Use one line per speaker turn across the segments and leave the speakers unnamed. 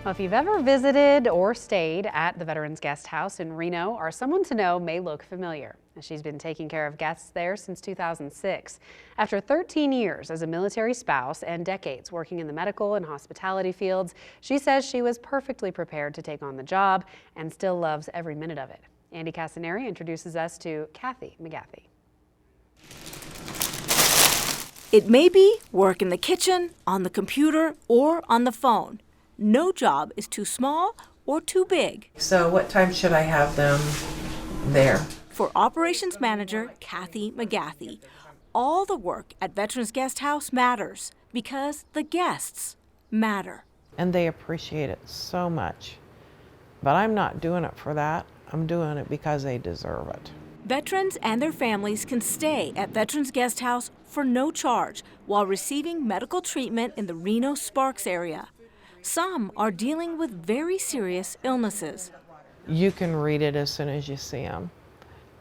Well, if you've ever visited or stayed at the Veterans Guest House in Reno, our Someone to Know may look familiar. She's been taking care of guests there since 2006. After 13 years as a military spouse and decades working in the medical and hospitality fields, she says she was perfectly prepared to take on the job and still loves every minute of it. Andi Cassinari introduces us to Kathi McGathey.
It may be work in the kitchen, on the computer, or on the phone. No job is too small or too big.
So what time should I have them there?
For Operations Manager Kathi McGathey, all the work at Veterans Guest House matters because the guests matter.
And they appreciate it so much. But I'm not doing it for that. I'm doing it because they deserve it.
Veterans and their families can stay at Veterans Guest House for no charge while receiving medical treatment in the Reno Sparks area. Some are dealing with very serious illnesses.
You can read it as soon as you see them.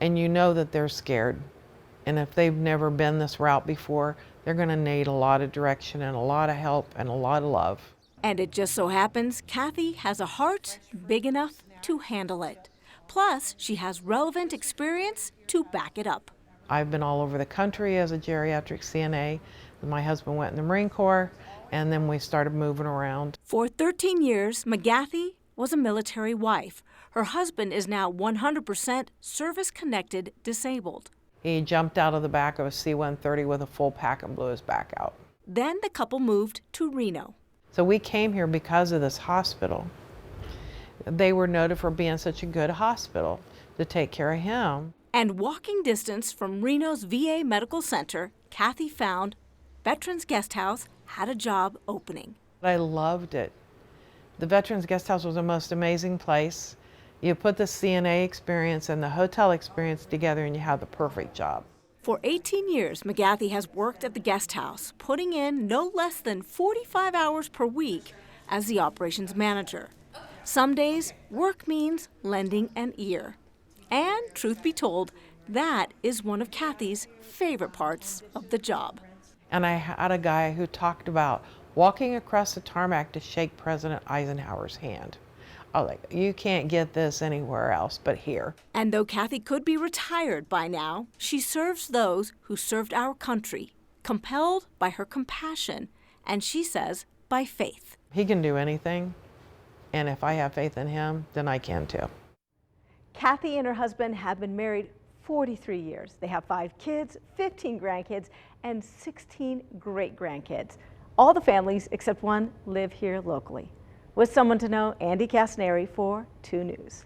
And you know that they're scared. And if they've never been this route before, they're going to need a lot of direction and a lot of help and a lot of love.
And it just so happens Kathi has a heart big enough to handle it. Plus, she has relevant experience to back it up.
I've been all over the country as a geriatric CNA. My husband went in the Marine Corps, and then we started moving around.
For 13 years, McGathey was a military wife. Her husband is now 100% service-connected disabled.
He jumped out of the back of a C-130 with a full pack and blew his back out.
Then the couple moved to Reno.
So we came here because of this hospital. They were noted for being such a good hospital to take care of him.
And walking distance from Reno's VA Medical Center, Kathi found Veterans Guest House had a job opening.
I loved it. The Veterans Guest House was the most amazing place. You put the CNA experience and the hotel experience together and you have the perfect job.
For 18 years, McGathey has worked at the guest house, putting in no less than 45 hours per week as the operations manager. Some days, work means lending an ear. And truth be told, that is one of Kathy's favorite parts of the job.
And I had a guy who talked about walking across the tarmac to shake President Eisenhower's hand. I was like, you can't get this anywhere else but here.
And though Kathi could be retired by now, she serves those who served our country, compelled by her compassion, and she says, by faith.
He can do anything, and if I have faith in him, then I can too.
Kathi and her husband have been married 43 years. They have 5 kids, 15 grandkids, and 16 great-grandkids. All the families, except one, live here locally. With Someone to Know, Andi Cassinari for 2 News.